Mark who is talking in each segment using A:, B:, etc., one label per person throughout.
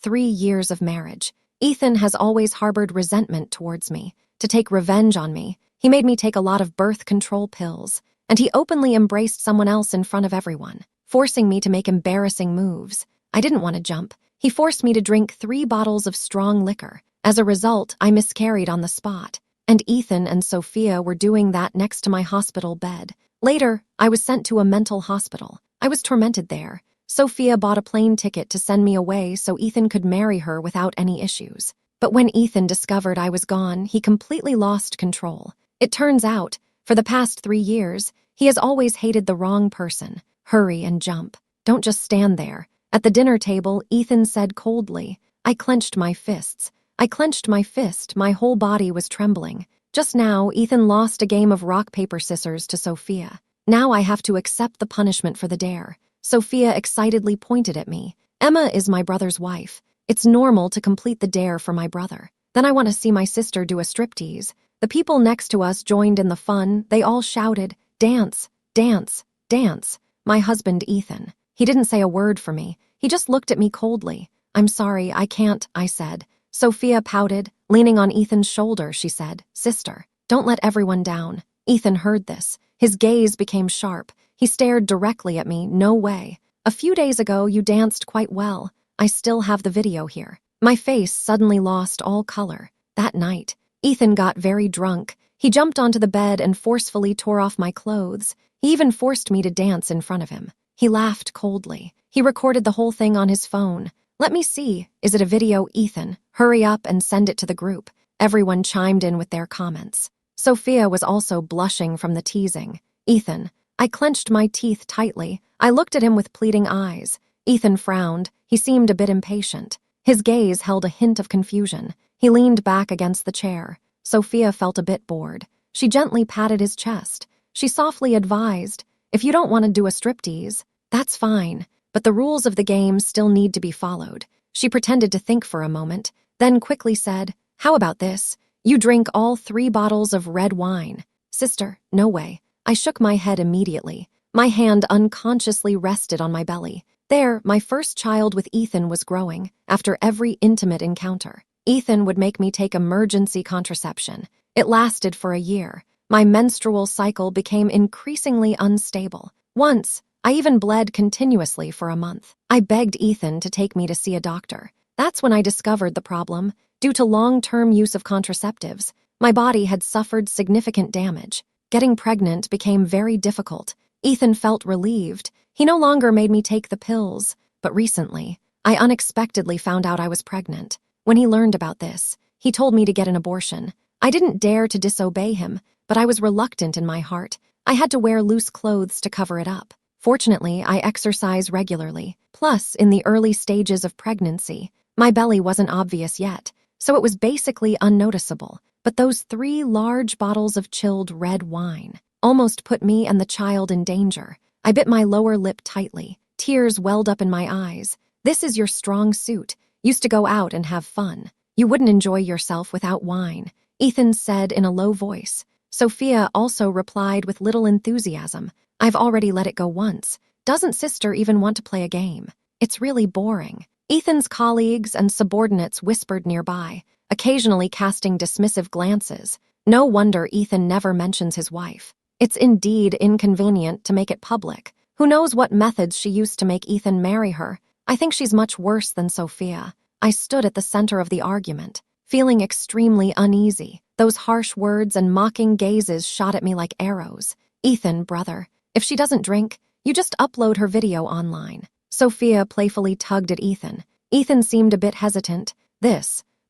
A: 3 years of marriage. Ethan has always harbored resentment towards me. To take revenge on me, he made me take a lot of birth control pills, and he openly embraced someone else in front of everyone, forcing me to make embarrassing moves. I didn't want to jump. He forced me to drink 3 bottles of strong liquor. As a result, I miscarried on the spot, and Ethan and Sophia were doing that next to my hospital bed. Later, I was sent to a mental hospital. I was tormented there. Sophia bought a plane ticket to send me away so Ethan could marry her without any issues. But when Ethan discovered I was gone, he completely lost control. It turns out, for the past 3 years, he has always hated the wrong person. Hurry and jump. Don't just stand there. At the dinner table, Ethan said coldly. I clenched my fists. I clenched my fist. My whole body was trembling. Just now, Ethan lost a game of rock, paper, scissors to Sophia. Now I have to accept the punishment for the dare. Sophia excitedly pointed at me. Emma is my brother's wife. It's normal to complete the dare for my brother. Then I want to see my sister do a striptease. The people next to us joined in the fun. They all shouted, dance, dance, dance. My husband, Ethan. He didn't say a word for me. He just looked at me coldly. I'm sorry, I can't, I said. Sophia pouted. Leaning on Ethan's shoulder, she said, Sister, don't let everyone down. Ethan heard this. His gaze became sharp. He stared directly at me. No way. A few days ago, you danced quite well. I still have the video here. My face suddenly lost all color. That night, Ethan got very drunk. He jumped onto the bed and forcefully tore off my clothes. He even forced me to dance in front of him. He laughed coldly. He recorded the whole thing on his phone. Let me see. Is it a video, Ethan? Hurry up and send it to the group. Everyone chimed in with their comments. Sophia was also blushing from the teasing. Ethan. I clenched my teeth tightly. I looked at him with pleading eyes. Ethan frowned. He seemed a bit impatient. His gaze held a hint of confusion. He leaned back against the chair. Sophia felt a bit bored. She gently patted his chest. She softly advised, if you don't want to do a striptease, that's fine, but the rules of the game still need to be followed. She pretended to think for a moment, then quickly said, how about this? You drink all 3 bottles of red wine. Sister, no way. I shook my head immediately. My hand unconsciously rested on my belly. There, my first child with Ethan was growing. After every intimate encounter, Ethan would make me take emergency contraception. It lasted for a year. My menstrual cycle became increasingly unstable. Once, I even bled continuously for a month. I begged Ethan to take me to see a doctor. That's when I discovered the problem. Due to long-term use of contraceptives, my body had suffered significant damage. Getting pregnant became very difficult. Ethan felt relieved. He no longer made me take the pills. But recently, I unexpectedly found out I was pregnant. When he learned about this, he told me to get an abortion. I didn't dare to disobey him, but I was reluctant in my heart. I had to wear loose clothes to cover it up. Fortunately, I exercise regularly. Plus, in the early stages of pregnancy, my belly wasn't obvious yet, so it was basically unnoticeable. But those 3 large bottles of chilled red wine almost put me and the child in danger. I bit my lower lip tightly. Tears welled up in my eyes. This is your strong suit. Used to go out and have fun. You wouldn't enjoy yourself without wine, Ethan said in a low voice. Sophia also replied with little enthusiasm. I've already let it go once. Doesn't sister even want to play a game? It's really boring. Ethan's colleagues and subordinates whispered nearby, occasionally casting dismissive glances. No wonder Ethan never mentions his wife. It's indeed inconvenient to make it public. Who knows what methods she used to make Ethan marry her? I think she's much worse than Sophia. I stood at the center of the argument, feeling extremely uneasy. Those harsh words and mocking gazes shot at me like arrows. Ethan, brother, if she doesn't drink, you just upload her video online. Sophia playfully tugged at Ethan. Ethan seemed a bit hesitant.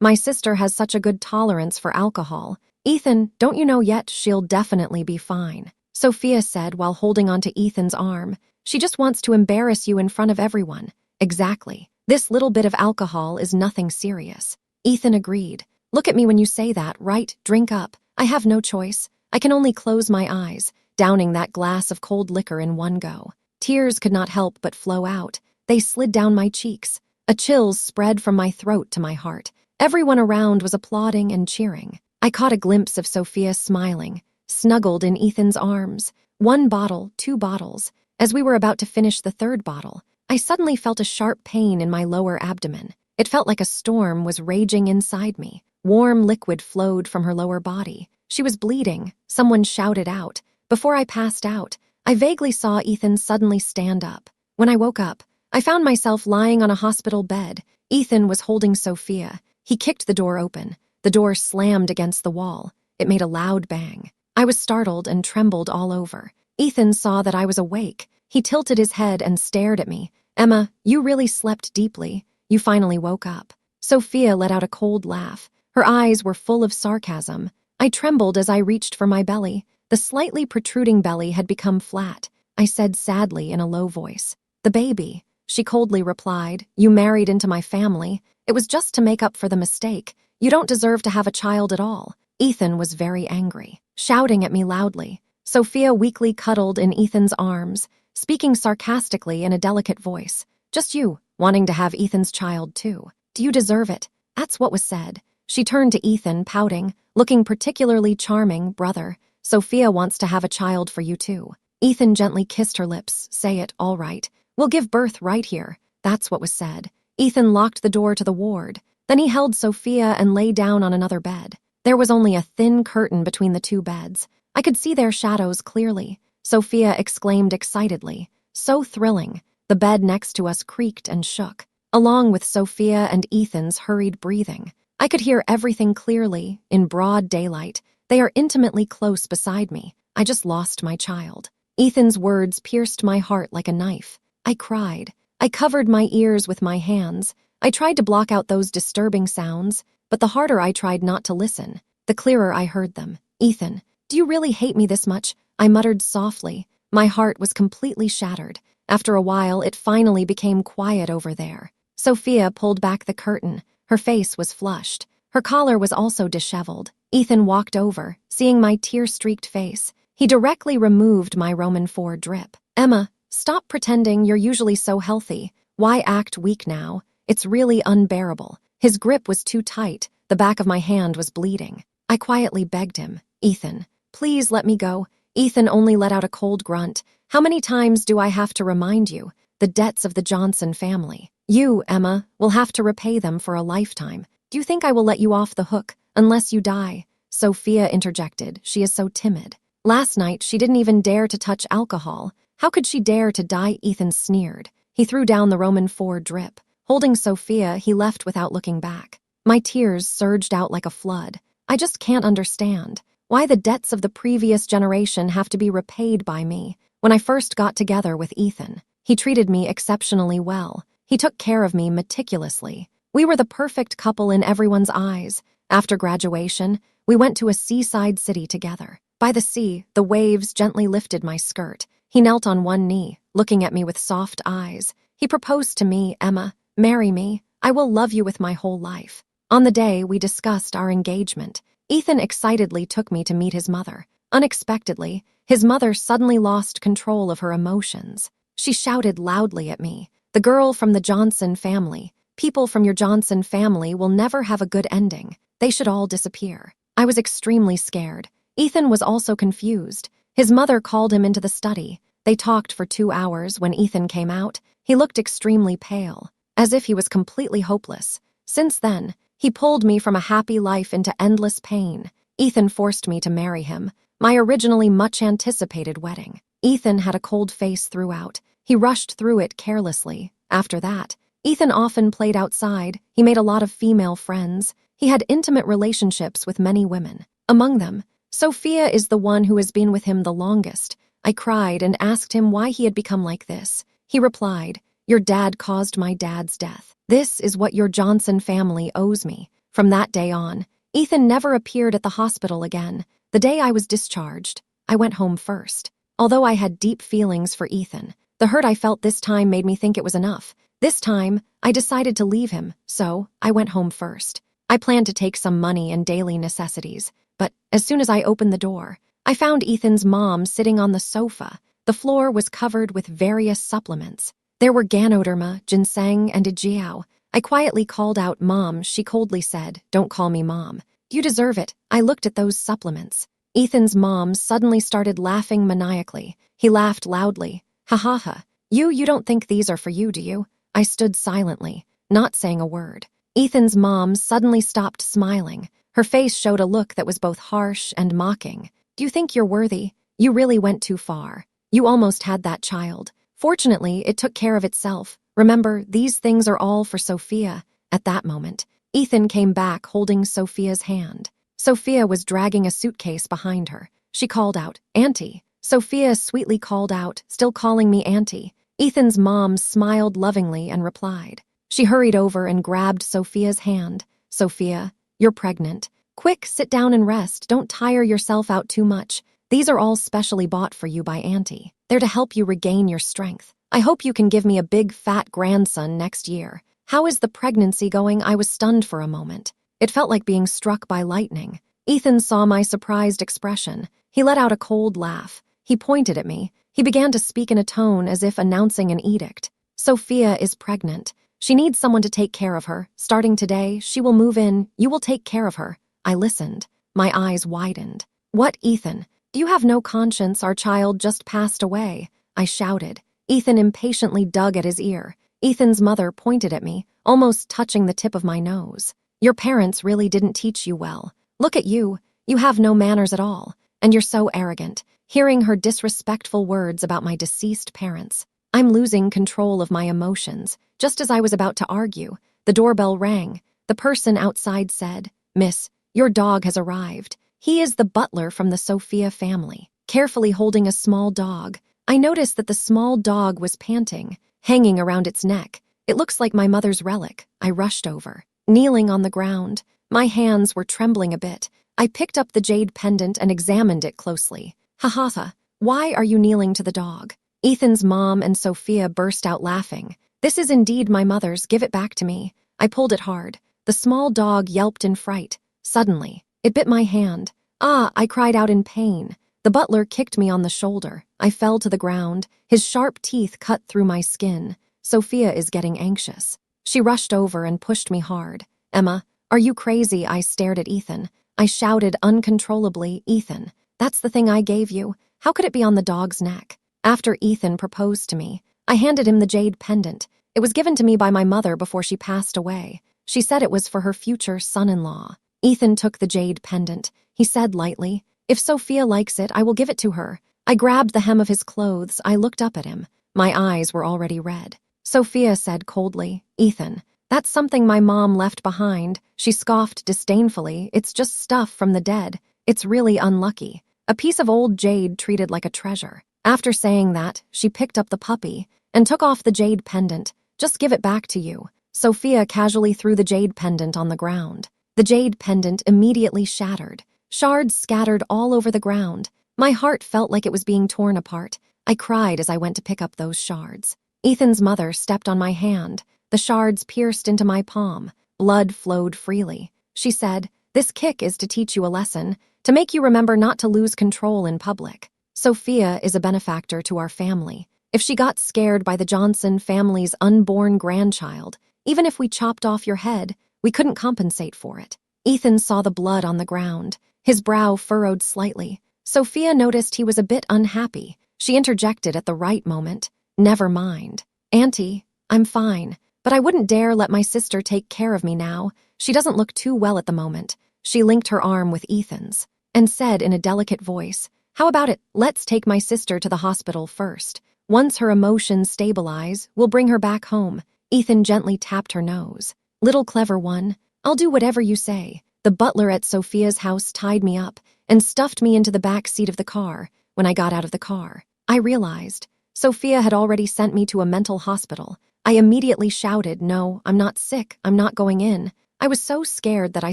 A: My sister has such a good tolerance for alcohol. Ethan, don't you know yet she'll definitely be fine, Sophia said while holding onto Ethan's arm. She just wants to embarrass you in front of everyone. Exactly. This little bit of alcohol is nothing serious. Ethan agreed. Look at me when you say that, right? Drink up. I have no choice. I can only close my eyes, downing that glass of cold liquor in one go. Tears could not help but flow out. They slid down my cheeks. A chill spread from my throat to my heart. Everyone around was applauding and cheering. I caught a glimpse of Sophia smiling, snuggled in Ethan's arms. 1 bottle, 2 bottles. As we were about to finish the 3rd bottle, I suddenly felt a sharp pain in my lower abdomen. It felt like a storm was raging inside me. Warm liquid flowed from her lower body. She was bleeding. Someone shouted out. Before I passed out, I vaguely saw Ethan suddenly stand up. When I woke up, I found myself lying on a hospital bed. Ethan was holding Sophia. He kicked the door open. The door slammed against the wall. It made a loud bang. I was startled and trembled all over. Ethan saw that I was awake. He tilted his head and stared at me. "Emma, you really slept deeply. You finally woke up." Sophia let out a cold laugh. Her eyes were full of sarcasm. I trembled as I reached for my belly. The slightly protruding belly had become flat. I said sadly in a low voice, "The baby." She coldly replied, "You married into my family. It was just to make up for the mistake. You don't deserve to have a child at all." Ethan was very angry, shouting at me loudly. Sophia weakly cuddled in Ethan's arms, speaking sarcastically in a delicate voice. "Just you, wanting to have Ethan's child too. Do you deserve it?" That's what was said. She turned to Ethan, pouting, looking particularly charming. "Brother, Sophia wants to have a child for you too." Ethan gently kissed her lips. "Say it, all right. We'll give birth right here." That's what was said. Ethan locked the door to the ward. Then he held Sophia and lay down on another bed. There was only a thin curtain between the two beds. I could see their shadows clearly. Sophia exclaimed excitedly. So thrilling. The bed next to us creaked and shook, along with Sophia and Ethan's hurried breathing. I could hear everything clearly, in broad daylight. They are intimately close beside me. I just lost my child. Ethan's words pierced my heart like a knife. I cried. I covered my ears with my hands. I tried to block out those disturbing sounds, but the harder I tried not to listen, the clearer I heard them. "Ethan, do you really hate me this much?" I muttered softly. My heart was completely shattered. After a while, it finally became quiet over there. Sophia pulled back the curtain. Her face was flushed. Her collar was also disheveled. Ethan walked over, seeing my tear-streaked face. He directly removed my Roman IV drip. "Emma, stop pretending you're usually so healthy. Why act weak now? It's really unbearable." His grip was too tight. The back of my hand was bleeding. I quietly begged him, "Ethan, please let me go." Ethan only let out a cold grunt. "How many times do I have to remind you? The debts of the Johnson family. You, Emma, will have to repay them for a lifetime. Do you think I will let you off the hook unless you die?" Sophia interjected. "She is so timid. Last night, she didn't even dare to touch alcohol. How could she dare to die?" Ethan sneered. He threw down the Roman IV drip. Holding Sophia, he left without looking back. My tears surged out like a flood. I just can't understand why the debts of the previous generation have to be repaid by me. When I first got together with Ethan, he treated me exceptionally well. He took care of me meticulously. We were the perfect couple in everyone's eyes. After graduation, we went to a seaside city together. By the sea, the waves gently lifted my skirt. He knelt on one knee, looking at me with soft eyes. He proposed to me, "Emma, marry me. I will love you with my whole life." On the day, we discussed our engagement. Ethan excitedly took me to meet his mother. Unexpectedly, his mother suddenly lost control of her emotions. She shouted loudly at me, "The girl from the Johnson family. People from your Johnson family will never have a good ending. They should all disappear." I was extremely scared. Ethan was also confused. His mother called him into the study. They talked for 2 hours. When Ethan came out, he looked extremely pale, as if he was completely hopeless. Since then, he pulled me from a happy life into endless pain. Ethan forced me to marry him, my originally much-anticipated wedding. Ethan had a cold face throughout. He rushed through it carelessly. After that, Ethan often played outside. He made a lot of female friends. He had intimate relationships with many women. Among them, Sophia is the one who has been with him the longest. I cried and asked him why he had become like this. He replied, "Your dad caused my dad's death. This is what your Johnson family owes me." From that day on, Ethan never appeared at the hospital again. The day I was discharged, I went home first. Although I had deep feelings for Ethan, the hurt I felt this time made me think it was enough. This time, I decided to leave him, so I went home first. I planned to take some money and daily necessities, but as soon as I opened the door, I found Ethan's mom sitting on the sofa. The floor was covered with various supplements. There were Ganoderma, ginseng, and Ijiao. I quietly called out, "Mom." She coldly said, "Don't call me Mom. You deserve it." I looked at those supplements. Ethan's mom suddenly started laughing maniacally. He laughed loudly. "Ha ha ha. You don't think these are for you, do you?" I stood silently. not saying a word. Ethan's mom suddenly stopped smiling. Her face showed a look that was both harsh and mocking. Do you think you're worthy? You really went too far. You almost had that child. Fortunately, it took care of itself. Remember, these things are all for Sophia. At that moment, Ethan came back holding Sophia's hand. Sophia was dragging a suitcase behind her. She called out, "Auntie." Sophia sweetly called out, still calling me Auntie. Ethan's mom smiled lovingly and replied. She hurried over and grabbed Sophia's hand. "Sophia, you're pregnant. Quick, sit down and rest. Don't tire yourself out too much. These are all specially bought for you by Auntie. They're to help you regain your strength. I hope you can give me a big fat grandson next year. How is the pregnancy going?" I was stunned for a moment. It felt like being struck by lightning. Ethan saw my surprised expression. He let out a cold laugh. He pointed at me. He began to speak in a tone as if announcing an edict. "Sophia is pregnant. She needs someone to take care of her. Starting today, she will move in. You will take care of her." I listened. My eyes widened. "What, Ethan? Do you have no conscience? Our child just passed away," I shouted. Ethan impatiently dug at his ear. Ethan's mother pointed at me, almost touching the tip of my nose. "Your parents really didn't teach you well. Look at you. You have no manners at all. And you're so arrogant." Hearing her disrespectful words about my deceased parents, I'm losing control of my emotions. Just as I was about to argue, the doorbell rang. The person outside said, "Miss, your dog has arrived. He is the butler from the Sophia family." Carefully holding a small dog, I noticed that the small dog was panting, hanging around its neck. "It looks like my mother's relic." I rushed over. Kneeling on the ground, my hands were trembling a bit. I picked up the jade pendant and examined it closely. "Ha ha ha, why are you kneeling to the dog?" Ethan's mom and Sophia burst out laughing. "This is indeed my mother's. Give it back to me." I pulled it hard. The small dog yelped in fright. Suddenly, it bit my hand. "Ah!" I cried out in pain. The butler kicked me on the shoulder. I fell to the ground. His sharp teeth cut through my skin. "Sophia is getting anxious." She rushed over and pushed me hard. "Emma, are you crazy?" I stared at Ethan. I shouted uncontrollably, "Ethan, that's the thing I gave you. How could it be on the dog's neck?" After Ethan proposed to me, I handed him the jade pendant. It was given to me by my mother before she passed away. She said it was for her future son-in-law. Ethan took the jade pendant. He said lightly, "If Sophia likes it, I will give it to her." I grabbed the hem of his clothes. I looked up at him. My eyes were already red. Sophia said coldly, "Ethan, that's something my mom left behind." She scoffed disdainfully. "It's just stuff from the dead. It's really unlucky. A piece of old jade treated like a treasure." After saying that, she picked up the puppy and took off the jade pendant. "Just give it back to you." Sophia casually threw the jade pendant on the ground. The jade pendant immediately shattered. Shards scattered all over the ground. My heart felt like it was being torn apart. I cried as I went to pick up those shards. Ethan's mother stepped on my hand. The shards pierced into my palm. Blood flowed freely. She said, "This kick is to teach you a lesson, to make you remember not to lose control in public. Sophia is a benefactor to our family. If she got scared by the Johnson family's unborn grandchild, even if we chopped off your head, we couldn't compensate for it." Ethan saw the blood on the ground. His brow furrowed slightly. Sophia noticed he was a bit unhappy. She interjected at the right moment. "Never mind. Auntie, I'm fine, but I wouldn't dare let my sister take care of me now. She doesn't look too well at the moment." She linked her arm with Ethan's and said in a delicate voice, "How about it? Let's take my sister to the hospital first. Once her emotions stabilize, we'll bring her back home." Ethan gently tapped her nose. "Little clever one, I'll do whatever you say." The butler at Sophia's house tied me up and stuffed me into the back seat of the car. When I got out of the car, I realized Sophia had already sent me to a mental hospital. I immediately shouted, "No, I'm not sick. I'm not going in." I was so scared that I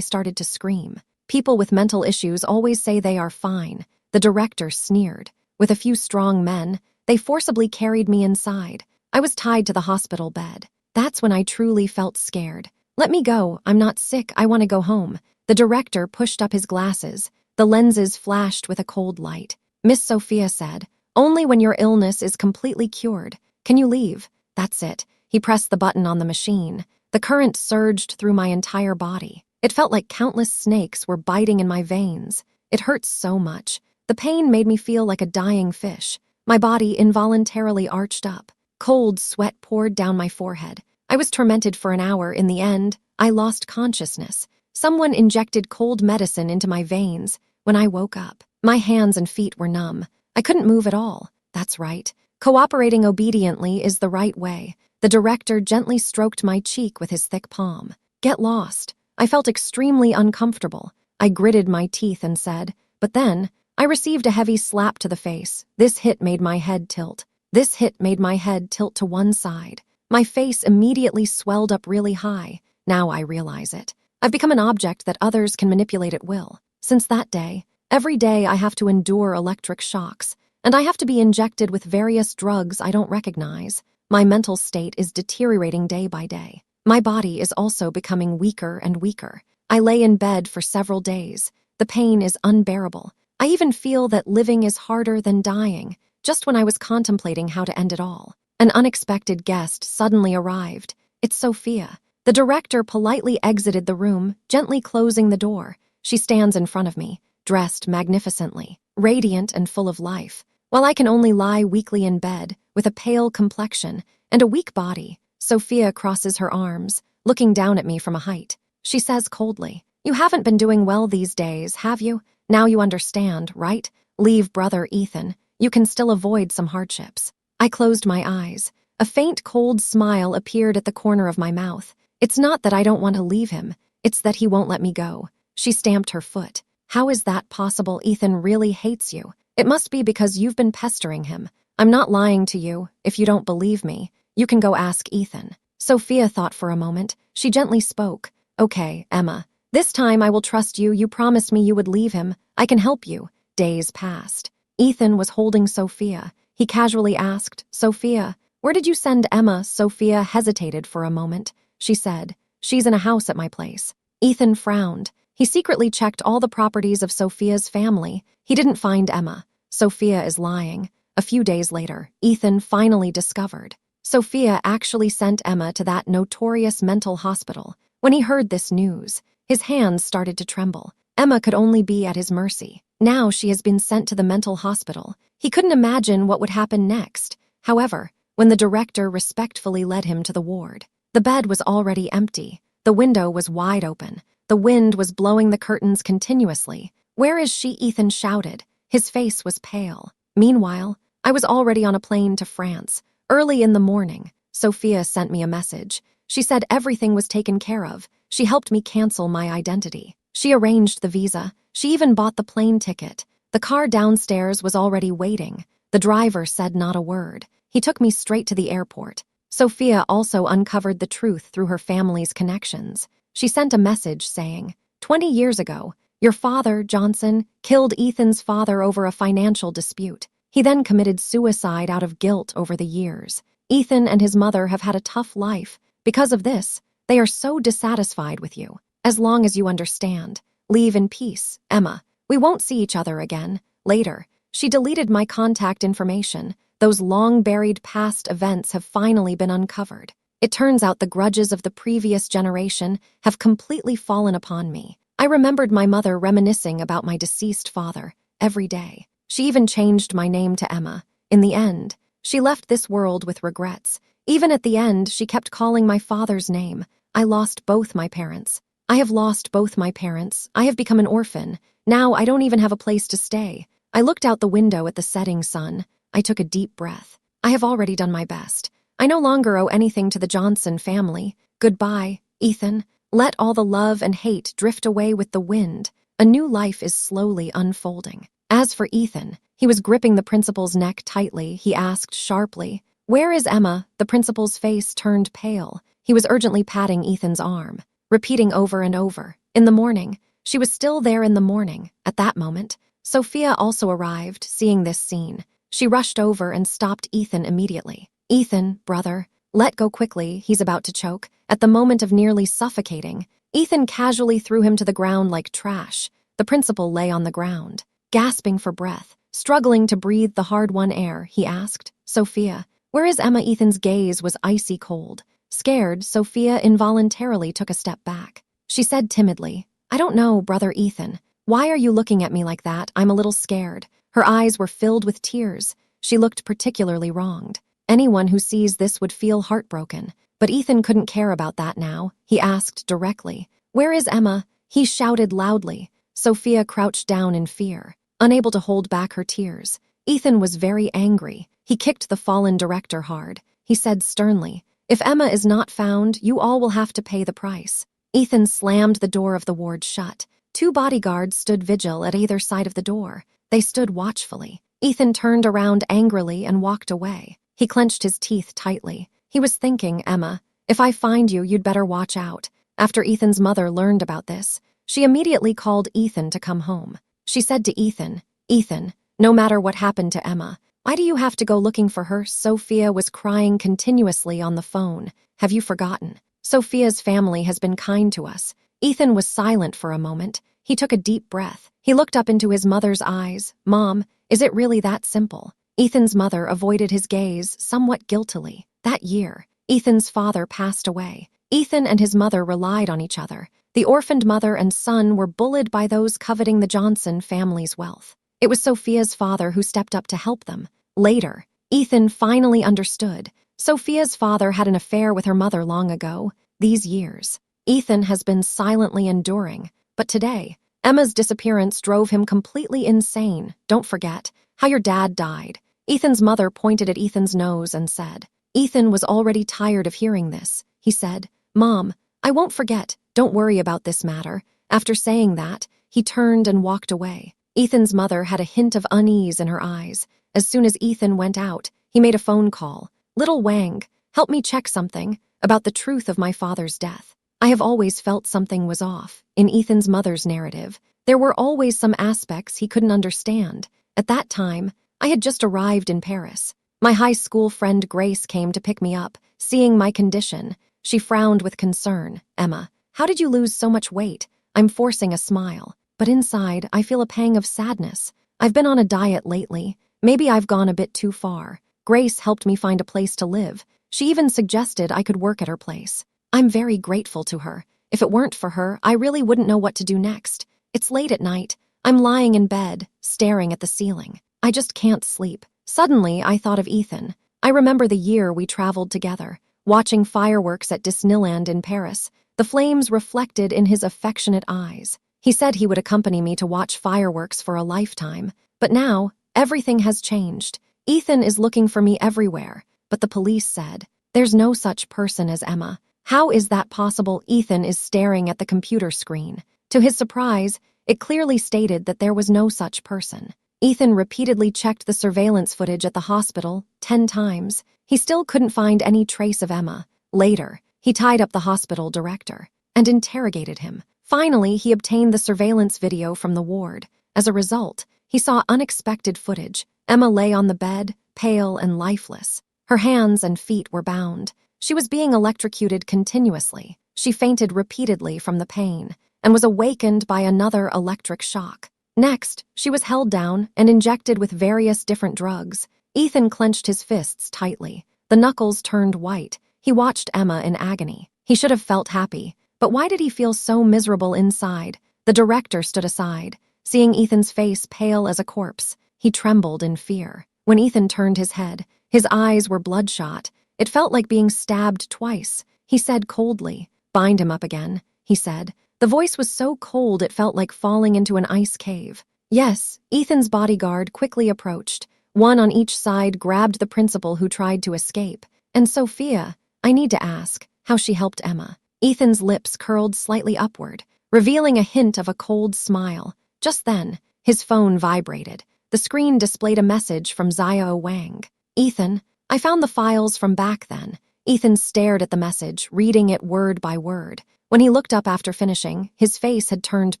A: started to scream. People with mental issues always say they are fine. The director sneered. With a few strong men, they forcibly carried me inside. I was tied to the hospital bed. That's when I truly felt scared. "Let me go. I'm not sick. I want to go home." The director pushed up his glasses. The lenses flashed with a cold light. "Miss Sophia said, only when your illness is completely cured. Can you leave?" That's it. He pressed the button on the machine. The current surged through my entire body. It felt like countless snakes were biting in my veins. It hurt so much. The pain made me feel like a dying fish. My body involuntarily arched up. Cold sweat poured down my forehead. I was tormented for an hour. In the end, I lost consciousness. Someone injected cold medicine into my veins. When I woke up, my hands and feet were numb. I couldn't move at all. That's right. Cooperating obediently is the right way. The director gently stroked my cheek with his thick palm. Get lost. I felt extremely uncomfortable. I gritted my teeth and said, but then, I received a heavy slap to the face. This hit made my head tilt. This hit made my head tilt to one side. My face immediately swelled up really high. Now I realize it. I've become an object that others can manipulate at will. Since that day, every day I have to endure electric shocks, and I have to be injected with various drugs I don't recognize. My mental state is deteriorating day by day. My body is also becoming weaker and weaker. I lay in bed for several days. The pain is unbearable. I even feel that living is harder than dying. Just when I was contemplating how to end it all, an unexpected guest suddenly arrived. It's Sophia. The director politely exited the room, gently closing the door. She stands in front of me, dressed magnificently, radiant and full of life. While I can only lie weakly in bed, with a pale complexion and a weak body, Sophia crosses her arms, looking down at me from a height. She says coldly, "You haven't been doing well these days, have you? Now you understand, right? Leave brother Ethan. You can still avoid some hardships." I closed my eyes. A faint cold smile appeared at the corner of my mouth. It's not that I don't want to leave him. It's that he won't let me go. She stamped her foot. How is that possible? Ethan really hates you. It must be because you've been pestering him. I'm not lying to you. If you don't believe me, you can go ask Ethan. Sophia thought for a moment. She gently spoke. Okay, Emma. This time I will trust you. You promised me you would leave him. I can help you. Days passed. Ethan was holding Sophia. He casually asked, Sophia, where did you send Emma? Sophia hesitated for a moment. She said, she's in a house at my place. Ethan frowned. He secretly checked all the properties of Sophia's family. He didn't find Emma. Sophia is lying. A few days later, Ethan finally discovered. Sophia actually sent Emma to that notorious mental hospital. When he heard this news, his hands started to tremble. Emma could only be at his mercy. Now she has been sent to the mental hospital. He couldn't imagine what would happen next. However, when the director respectfully led him to the ward, the bed was already empty. The window was wide open. The wind was blowing the curtains continuously. Where is she? Ethan shouted. His face was pale. Meanwhile, I was already on a plane to France. Early in the morning, Sophia sent me a message. She said everything was taken care of. She helped me cancel my identity. She arranged the visa. She even bought the plane ticket. The car downstairs was already waiting. The driver said not a word. He took me straight to the airport. Sophia also uncovered the truth through her family's connections. She sent a message saying, 20 years ago, your father, Johnson, killed Ethan's father over a financial dispute. He then committed suicide out of guilt over the years. Ethan and his mother have had a tough life. Because of this, they are so dissatisfied with you. As long as you understand, leave in peace, Emma. We won't see each other again. Later, she deleted my contact information. Those long-buried past events have finally been uncovered. It turns out the grudges of the previous generation have completely fallen upon me. I remembered my mother reminiscing about my deceased father every day. She even changed my name to Emma. In the end, she left this world with regrets. Even at the end, she kept calling my father's name. I lost both my parents. I have lost both my parents. I have become an orphan. Now I don't even have a place to stay. I looked out the window at the setting sun. I took a deep breath. I have already done my best. I no longer owe anything to the Johnson family. Goodbye, Ethan. Let all the love and hate drift away with the wind. A new life is slowly unfolding. As for Ethan, he was gripping the principal's neck tightly. He asked sharply, "Where is Emma?" The principal's face turned pale. He was urgently patting Ethan's arm, repeating over and over, "In the morning." She was still there in the morning. At that moment, Sophia also arrived, seeing this scene. She rushed over and stopped Ethan immediately. "Ethan, brother, let go quickly." He's about to choke. At the moment of nearly suffocating, Ethan casually threw him to the ground like trash. The principal lay on the ground, gasping for breath, struggling to breathe the hard-won air. He asked, "Sophia, where is Emma?" Ethan's gaze was icy cold. Scared, Sophia involuntarily took a step back. She said timidly, "I don't know, brother Ethan. Why are you looking at me like that? I'm a little scared." Her eyes were filled with tears. She looked particularly wronged. Anyone who sees this would feel heartbroken. But Ethan couldn't care about that now. He asked directly, "Where is Emma?" He shouted loudly. Sophia crouched down in fear, unable to hold back her tears. Ethan was very angry. He kicked the fallen director hard. He said sternly, "If Emma is not found, you all will have to pay the price." Ethan slammed the door of the ward shut. 2 bodyguards stood vigil at either side of the door. They stood watchfully. Ethan turned around angrily and walked away. He clenched his teeth tightly. He was thinking, "Emma, if I find you, you'd better watch out." After Ethan's mother learned about this, she immediately called Ethan to come home. She said to Ethan, "Ethan, no matter what happened to Emma, why do you have to go looking for her?" Sophia was crying continuously on the phone. "Have you forgotten? Sophia's family has been kind to us." Ethan was silent for a moment. He took a deep breath. He looked up into his mother's eyes. "Mom, is it really that simple?" Ethan's mother avoided his gaze somewhat guiltily. That year, Ethan's father passed away. Ethan and his mother relied on each other. The orphaned mother and son were bullied by those coveting the Johnson family's wealth. It was Sophia's father who stepped up to help them. Later, Ethan finally understood. Sophia's father had an affair with her mother long ago. These years, Ethan has been silently enduring. But today, Emma's disappearance drove him completely insane. "Don't forget how your dad died." Ethan's mother pointed at Ethan's nose and said, Ethan was already tired of hearing this. He said, "Mom, I won't forget. Don't worry about this matter." After saying that, he turned and walked away. Ethan's mother had a hint of unease in her eyes. As soon as Ethan went out, he made a phone call. "Little Wang, help me check something about the truth of my father's death." I have always felt something was off. In Ethan's mother's narrative, there were always some aspects he couldn't understand. At that time, I had just arrived in Paris. My high school friend Grace came to pick me up. Seeing my condition, she frowned with concern. "Emma, how did you lose so much weight?" I'm forcing a smile, but inside I feel a pang of sadness. I've been on a diet lately. Maybe I've gone a bit too far. Grace helped me find a place to live. She even suggested I could work at her place. I'm very grateful to her. If it weren't for her, I really wouldn't know what to do next. It's late at night. I'm lying in bed, staring at the ceiling. I just can't sleep. Suddenly, I thought of Ethan. I remember the year we traveled together, watching fireworks at Disneyland in Paris. The flames reflected in his affectionate eyes. He said he would accompany me to watch fireworks for a lifetime. But now, everything has changed. Ethan is looking for me everywhere. But the police said, "There's no such person as Emma." How is that possible? Ethan is staring at the computer screen. To his surprise, it clearly stated that there was no such person. Ethan repeatedly checked the surveillance footage at the hospital 10 times. He still couldn't find any trace of Emma. Later, he tied up the hospital director and interrogated him. Finally, he obtained the surveillance video from the ward. As a result, he saw unexpected footage. Emma lay on the bed, pale and lifeless. Her hands and feet were bound. She was being electrocuted continuously. She fainted repeatedly from the pain and was awakened by another electric shock. Next, she was held down and injected with various different drugs. Ethan clenched his fists tightly. The knuckles turned white. He watched Emma in agony. He should have felt happy, but why did he feel so miserable inside? The director stood aside. Seeing Ethan's face pale as a corpse, he trembled in fear. When Ethan turned his head, his eyes were bloodshot. It felt like being stabbed twice. He said coldly, "Bind him up again," he said. The voice was so cold it felt like falling into an ice cave. Yes, Ethan's bodyguard quickly approached. One on each side grabbed the principal who tried to escape. "And Sophia, I need to ask how she helped Emma." Ethan's lips curled slightly upward, revealing a hint of a cold smile. Just then, his phone vibrated. The screen displayed a message from Xiao Wang. "Ethan, I found the files from back then." Ethan stared at the message, reading it word by word. When he looked up after finishing, his face had turned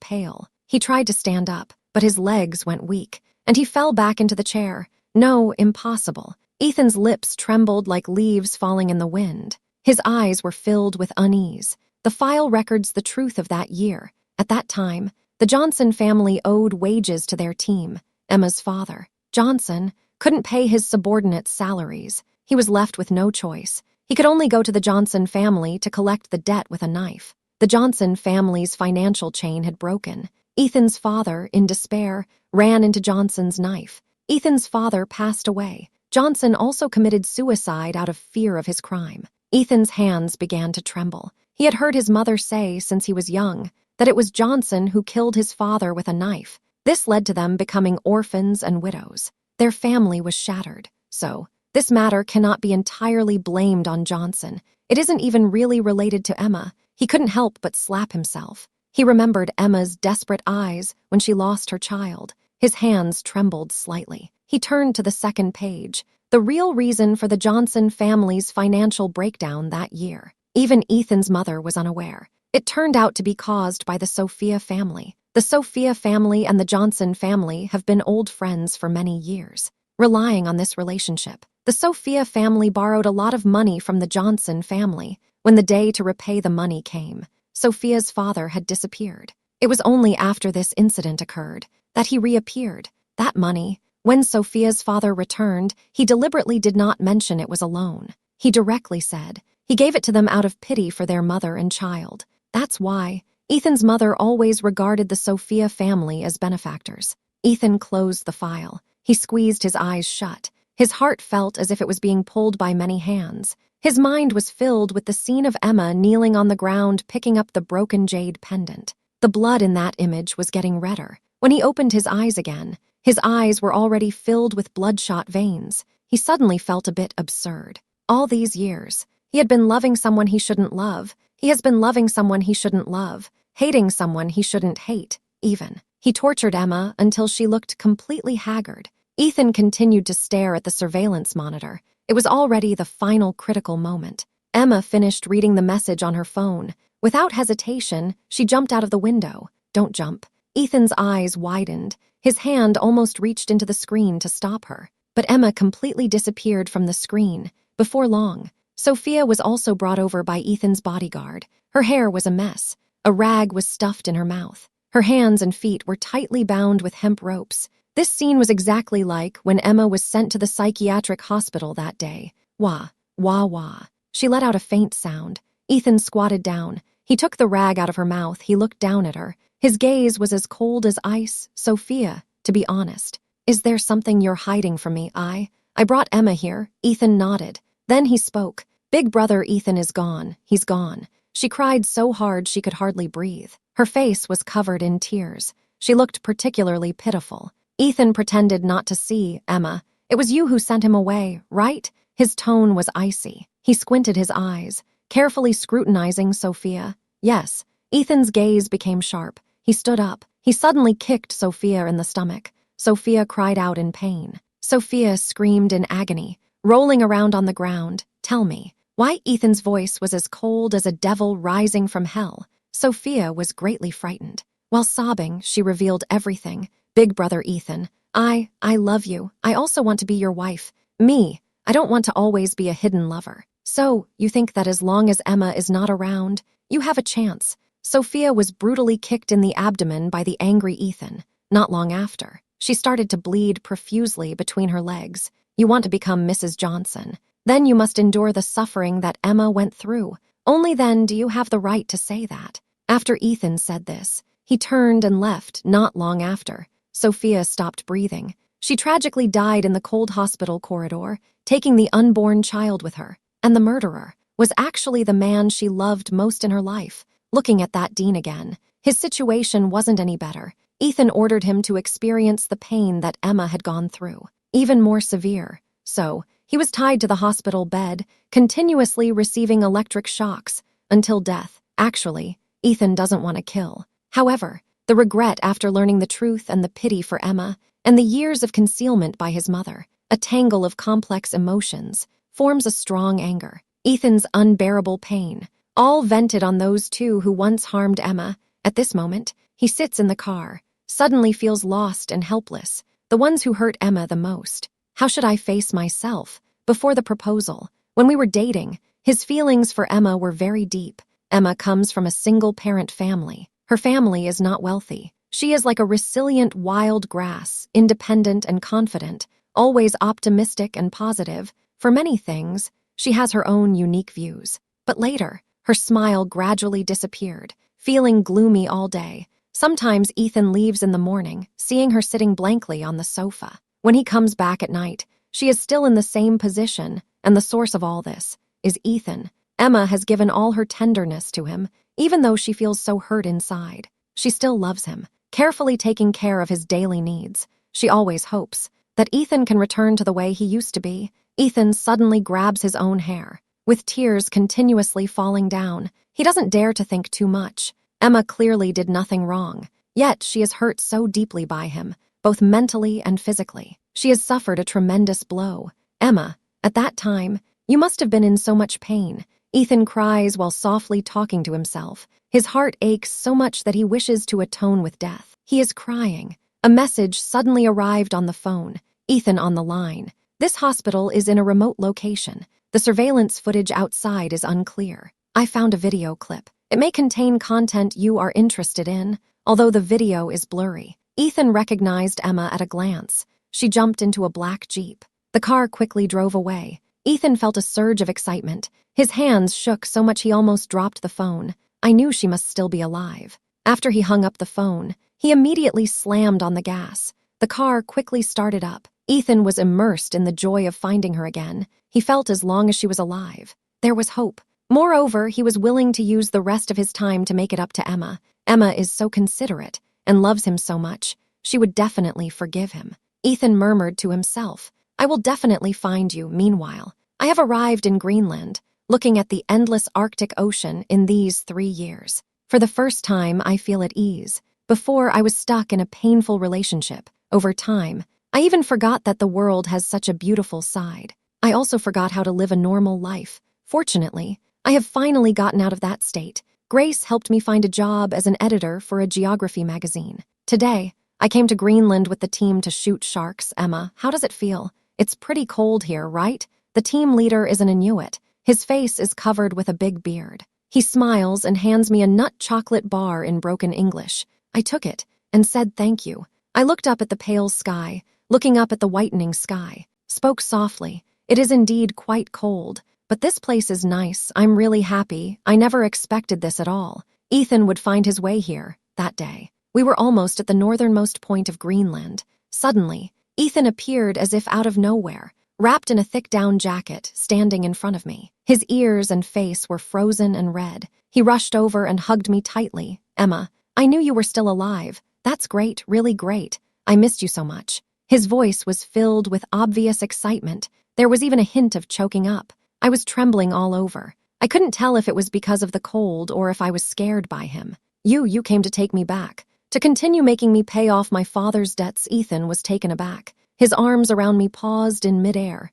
A: pale. He tried to stand up, but his legs went weak, and he fell back into the chair. No, impossible. Ethan's lips trembled like leaves falling in the wind. His eyes were filled with unease. The file records the truth of that year. At that time, the Johnson family owed wages to their team. Emma's father, Johnson, couldn't pay his subordinates' salaries. He was left with no choice. He could only go to the Johnson family to collect the debt with a knife. The Johnson family's financial chain had broken. Ethan's father, in despair, ran into Johnson's knife. Ethan's father passed away. Johnson also committed suicide out of fear of his crime. Ethan's hands began to tremble. He had heard his mother say since he was young that it was Johnson who killed his father with a knife. This led to them becoming orphans and widows. Their family was shattered. So, this matter cannot be entirely blamed on Johnson. It isn't even really related to Emma. He couldn't help but slap himself. He remembered Emma's desperate eyes when she lost her child. His hands trembled slightly. He turned to the second page, the real reason for the Johnson family's financial breakdown that year. Even Ethan's mother was unaware. It turned out to be caused by the Sophia family. The Sophia family and the Johnson family have been old friends for many years. Relying on this relationship, the Sophia family borrowed a lot of money from the Johnson family. When the day to repay the money came, Sophia's father had disappeared. It was only after this incident occurred that he reappeared. That money, when Sophia's father returned, he deliberately did not mention it was a loan. He directly said he gave it to them out of pity for their mother and child. That's why Ethan's mother always regarded the Sophia family as benefactors. Ethan closed the file. He squeezed his eyes shut. His heart felt as if it was being pulled by many hands. His mind was filled with the scene of Emma kneeling on the ground picking up the broken jade pendant. The blood in that image was getting redder. When he opened his eyes again, his eyes were already filled with bloodshot veins. He suddenly felt a bit absurd. All these years, he had been loving someone he shouldn't love. He has been loving someone he shouldn't love, hating someone he shouldn't hate, even. He tortured Emma until she looked completely haggard. Ethan continued to stare at the surveillance monitor. It was already the final critical moment. Emma finished reading the message on her phone. Without hesitation, she jumped out of the window. Don't jump. Ethan's eyes widened. His hand almost reached into the screen to stop her. But Emma completely disappeared from the screen. Before long, Sophia was also brought over by Ethan's bodyguard. Her hair was a mess. A rag was stuffed in her mouth. Her hands and feet were tightly bound with hemp ropes. This scene was exactly like when Emma was sent to the psychiatric hospital that day. Wah, wah, wah. She let out a faint sound. Ethan squatted down. He took the rag out of her mouth. He looked down at her. His gaze was as cold as ice. Sophia, to be honest, is there something you're hiding from me? I brought Emma here. Ethan nodded. Then he spoke. Big brother Ethan is gone. He's gone. She cried so hard she could hardly breathe. Her face was covered in tears. She looked particularly pitiful. Ethan pretended not to see. Emma, it was you who sent him away, right? His tone was icy. He squinted his eyes, carefully scrutinizing Sophia. Yes. Ethan's gaze became sharp. He stood up. He suddenly kicked Sophia in the stomach. Sophia cried out in pain. Sophia screamed in agony, rolling around on the ground. Tell me, why? Ethan's voice was as cold as a devil rising from hell. Sophia was greatly frightened. While sobbing, she revealed everything. Big brother Ethan, I love you. I also want to be your wife. Me, I don't want to always be a hidden lover. So, you think that as long as Emma is not around, you have a chance. Sophia was brutally kicked in the abdomen by the angry Ethan. Not long after, she started to bleed profusely between her legs. You want to become Mrs. Johnson. Then you must endure the suffering that Emma went through. Only then do you have the right to say that. After Ethan said this, he turned and left. Not long after, Sophia stopped breathing. She tragically died in the cold hospital corridor, taking the unborn child with her. And the murderer was actually the man she loved most in her life. Looking at that Dean again, his situation wasn't any better. Ethan ordered him to experience the pain that Emma had gone through, even more severe. So, he was tied to the hospital bed, continuously receiving electric shocks, until death. Actually, Ethan doesn't want to kill. However, the regret after learning the truth and the pity for Emma, and the years of concealment by his mother, a tangle of complex emotions, forms a strong anger. Ethan's unbearable pain, all vented on those two who once harmed Emma. At this moment, he sits in the car, suddenly feels lost and helpless, the ones who hurt Emma the most. How should I face myself? Before the proposal, when we were dating, his feelings for Emma were very deep. Emma comes from a single-parent family. Her family is not wealthy. She is like a resilient wild grass, independent and confident, always optimistic and positive. For many things, she has her own unique views. But later, her smile gradually disappeared, feeling gloomy all day. Sometimes Ethan leaves in the morning, seeing her sitting blankly on the sofa. When he comes back at night, she is still in the same position, and the source of all this is Ethan. Emma has given all her tenderness to him, even though she feels so hurt inside. She still loves him, carefully taking care of his daily needs. She always hopes that Ethan can return to the way he used to be. Ethan suddenly grabs his own hair, with tears continuously falling down. He doesn't dare to think too much. Emma clearly did nothing wrong, yet she is hurt so deeply by him, both mentally and physically. She has suffered a tremendous blow. Emma, at that time, you must have been in so much pain. Ethan cries while softly talking to himself. His heart aches so much that he wishes to atone with death. He is crying. A message suddenly arrived on the phone. Ethan on the line. This hospital is in a remote location. The surveillance footage outside is unclear. I found a video clip. It may contain content you are interested in, although the video is blurry. Ethan recognized Emma at a glance. She jumped into a black Jeep. The car quickly drove away. Ethan felt a surge of excitement. His hands shook so much he almost dropped the phone. I knew she must still be alive. After he hung up the phone, he immediately slammed on the gas. The car quickly started up. Ethan was immersed in the joy of finding her again. He felt as long as she was alive, there was hope. Moreover, he was willing to use the rest of his time to make it up to Emma. Emma is so considerate and loves him so much. She would definitely forgive him. Ethan murmured to himself, I will definitely find you. Meanwhile, I have arrived in Greenland, looking at the endless Arctic Ocean in these 3 years. For the first time, I feel at ease. Before, I was stuck in a painful relationship. Over time, I even forgot that the world has such a beautiful side. I also forgot how to live a normal life. Fortunately, I have finally gotten out of that state. Grace helped me find a job as an editor for a geography magazine. Today, I came to Greenland with the team to shoot sharks. Emma, how does it feel? It's pretty cold here, right? The team leader is an Inuit. His face is covered with a big beard. He smiles and hands me a nut chocolate bar in broken English. I took it and said thank you. I looked up at the pale sky, looking up at the whitening sky, spoke softly. It is indeed quite cold, but this place is nice. I'm really happy. I never expected this at all. Ethan would find his way here that day. We were almost at the northernmost point of Greenland. Suddenly, Ethan appeared as if out of nowhere, wrapped in a thick down jacket, standing in front of me. His ears and face were frozen and red. He rushed over and hugged me tightly. Emma, I knew you were still alive. That's great, really great. I missed you so much. His voice was filled with obvious excitement. There was even a hint of choking up. I was trembling all over. I couldn't tell if it was because of the cold or if I was scared by him. You came to take me back. To continue making me pay off my father's debts. Ethan was taken aback. His arms around me paused in midair.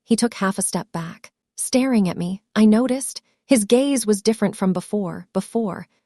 A: He took half a step back. Staring at me, I noticed. His gaze was different from before.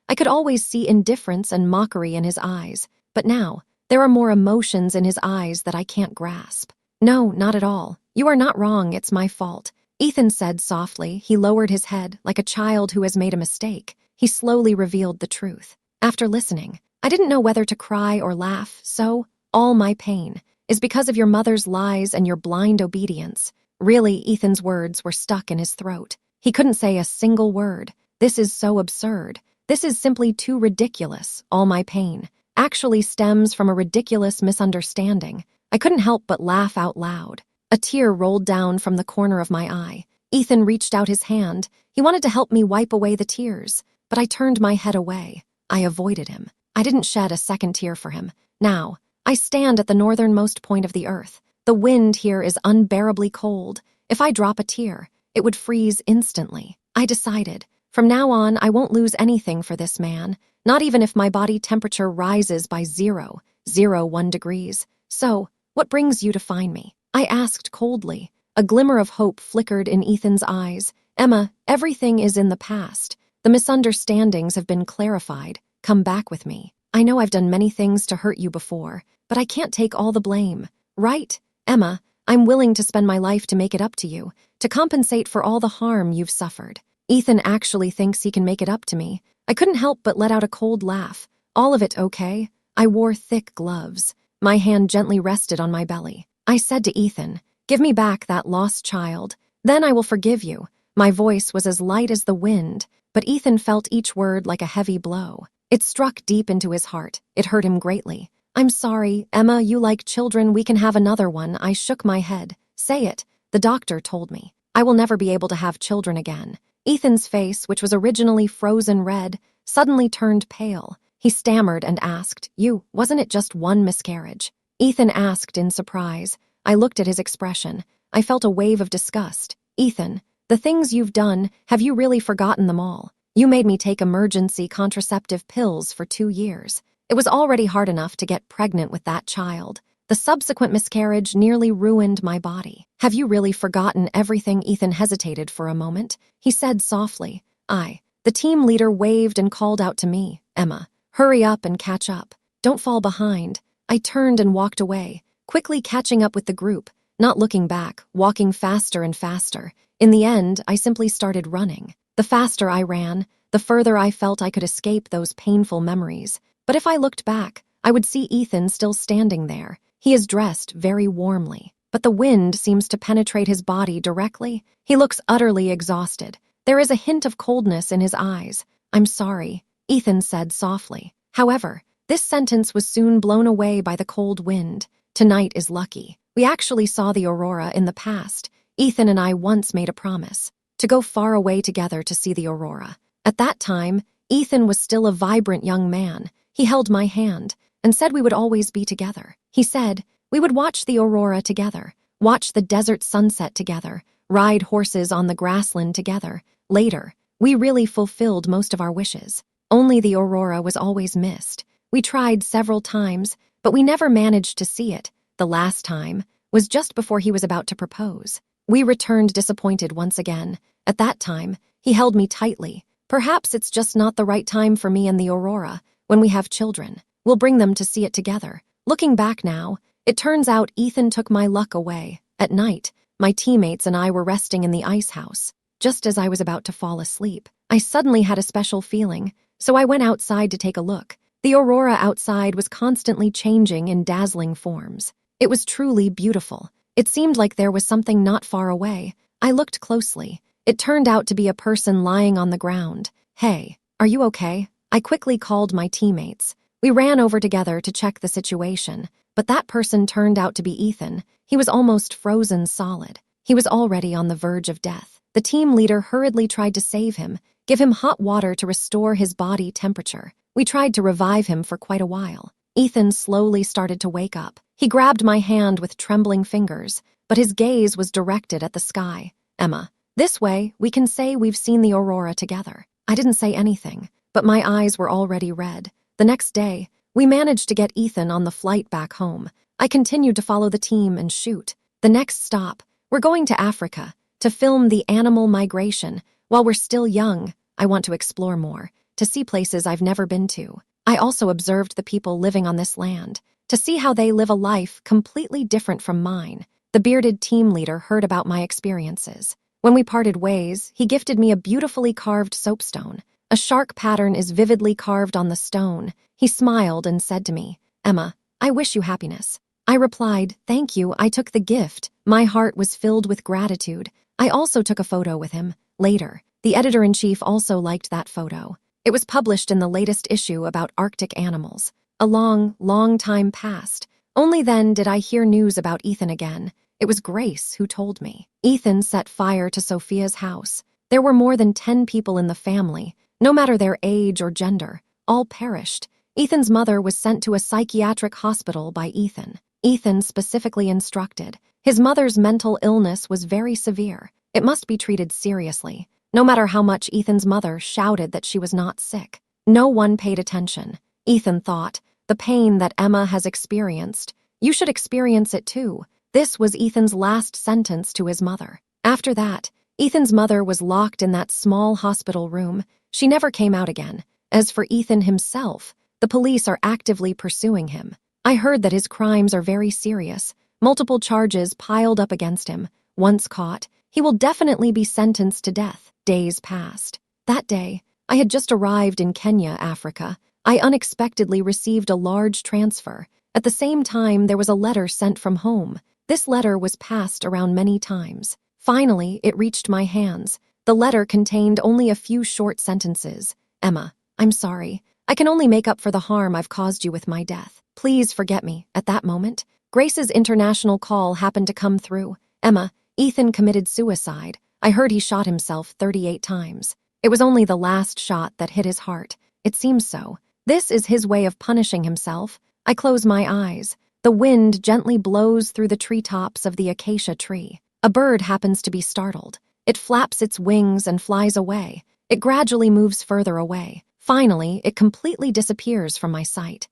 A: I could always see indifference and mockery in his eyes. But now, there are more emotions in his eyes that I can't grasp. No, not at all. You are not wrong. It's my fault. Ethan said softly. He lowered his head like a child who has made a mistake. He slowly revealed the truth. After listening, I didn't know whether to cry or laugh, so all my pain is because of your mother's lies and your blind obedience. Really, Ethan's words were stuck in his throat. He couldn't say a single word. This is so absurd. This is simply too ridiculous. All my pain actually stems from a ridiculous misunderstanding. I couldn't help but laugh out loud. A tear rolled down from the corner of my eye. Ethan reached out his hand. He wanted to help me wipe away the tears, but I turned my head away. I avoided him. I didn't shed a second tear for him. Now, I stand at the northernmost point of the earth. The wind here is unbearably cold. If I drop a tear, it would freeze instantly. I decided, from now on, I won't lose anything for this man, not even if my body temperature rises by 0.01 degrees. So, what brings you to find me? I asked coldly. A glimmer of hope flickered in Ethan's eyes. Emma, everything is in the past. The misunderstandings have been clarified. Come back with me. I know I've done many things to hurt you before, but I can't take all the blame. Right? Emma, I'm willing to spend my life to make it up to you, to compensate for all the harm you've suffered. Ethan actually thinks he can make it up to me. I couldn't help but let out a cold laugh. All of it okay? I wore thick gloves. My hand gently rested on my belly. I said to Ethan, give me back that lost child. Then I will forgive you. My voice was as light as the wind, but Ethan felt each word like a heavy blow. It struck deep into his heart. It hurt him greatly. I'm sorry, Emma, you like children. We can have another one. I shook my head. Say it. The doctor told me. I will never be able to have children again. Ethan's face, which was originally frozen red, suddenly turned pale. He stammered and asked, wasn't it just one miscarriage? Ethan asked in surprise. I looked at his expression. I felt a wave of disgust. Ethan, the things you've done, have you really forgotten them all? You made me take emergency contraceptive pills for 2 years. It was already hard enough to get pregnant with that child. The subsequent miscarriage nearly ruined my body. Have you really forgotten everything? Ethan hesitated for a moment. He said softly, The team leader waved and called out to me, Emma, hurry up and catch up. Don't fall behind. I turned and walked away, quickly catching up with the group, not looking back, walking faster and faster. In the end, I simply started running. The faster I ran, the further I felt I could escape those painful memories. But if I looked back, I would see Ethan still standing there. He is dressed very warmly, but the wind seems to penetrate his body directly. He looks utterly exhausted. There is a hint of coldness in his eyes. I'm sorry, Ethan said softly. However, this sentence was soon blown away by the cold wind. Tonight is lucky. We actually saw the aurora in the past. Ethan and I once made a promise to go far away together to see the aurora. At that time, Ethan was still a vibrant young man. He held my hand and said we would always be together. He said we would watch the aurora together, watch the desert sunset together, ride horses on the grassland together. Later, we really fulfilled most of our wishes. Only the aurora was always missed. We tried several times, but we never managed to see it. The last time was just before he was about to propose. We returned disappointed once again. At that time, he held me tightly. Perhaps it's just not the right time for me and the aurora. When we have children, we'll bring them to see it together. Looking back now, it turns out Ethan took my luck away. At night, my teammates and I were resting in the ice house. Just as I was about to fall asleep, I suddenly had a special feeling, so I went outside to take a look. The aurora outside was constantly changing in dazzling forms. It was truly beautiful. It seemed like there was something not far away. I looked closely. It turned out to be a person lying on the ground. Hey, are you okay? I quickly called my teammates. We ran over together to check the situation, but that person turned out to be Ethan. He was almost frozen solid. He was already on the verge of death. The team leader hurriedly tried to save him, give him hot water to restore his body temperature. We tried to revive him for quite a while. Ethan slowly started to wake up. He grabbed my hand with trembling fingers, but his gaze was directed at the sky. Emma, this way, we can say we've seen the aurora together. I didn't say anything, but my eyes were already red. The next day, we managed to get Ethan on the flight back home. I continued to follow the team and shoot. The next stop, we're going to Africa to film the animal migration. While we're still young, I want to explore more, to see places I've never been to. I also observed the people living on this land, to see how they live a life completely different from mine. The bearded team leader heard about my experiences. When we parted ways, he gifted me a beautifully carved soapstone. A shark pattern is vividly carved on the stone. He smiled and said to me, Emma, I wish you happiness. I replied, thank you. I took the gift. My heart was filled with gratitude. I also took a photo with him. Later, the editor-in-chief also liked that photo. It was published in the latest issue about Arctic animals. A long, long time passed. Only then did I hear news about Ethan again. It was Grace who told me. Ethan set fire to Sophia's house. There were more than 10 people in the family. No matter their age or gender, all perished. Ethan's mother was sent to a psychiatric hospital by Ethan. Ethan specifically instructed. His mother's mental illness was very severe. It must be treated seriously. No matter how much Ethan's mother shouted that she was not sick, no one paid attention. Ethan thought, the pain that Emma has experienced, you should experience it too. This was Ethan's last sentence to his mother. After that, Ethan's mother was locked in that small hospital room. She never came out again. As for Ethan himself, the police are actively pursuing him. I heard that his crimes are very serious. Multiple charges piled up against him. Once caught, he will definitely be sentenced to death. Days passed. That day, I had just arrived in Kenya, Africa. I unexpectedly received a large transfer. At the same time, there was a letter sent from home. This letter was passed around many times. Finally, it reached my hands. The letter contained only a few short sentences. Emma, I'm sorry. I can only make up for the harm I've caused you with my death. Please forget me. At that moment, Grace's international call happened to come through. Emma, Ethan committed suicide. I heard he shot himself 38 times. It was only the last shot that hit his heart. It seems so. This is his way of punishing himself. I close my eyes. The wind gently blows through the treetops of the acacia tree. A bird happens to be startled. It flaps its wings and flies away. It gradually moves further away. Finally, it completely disappears from my sight.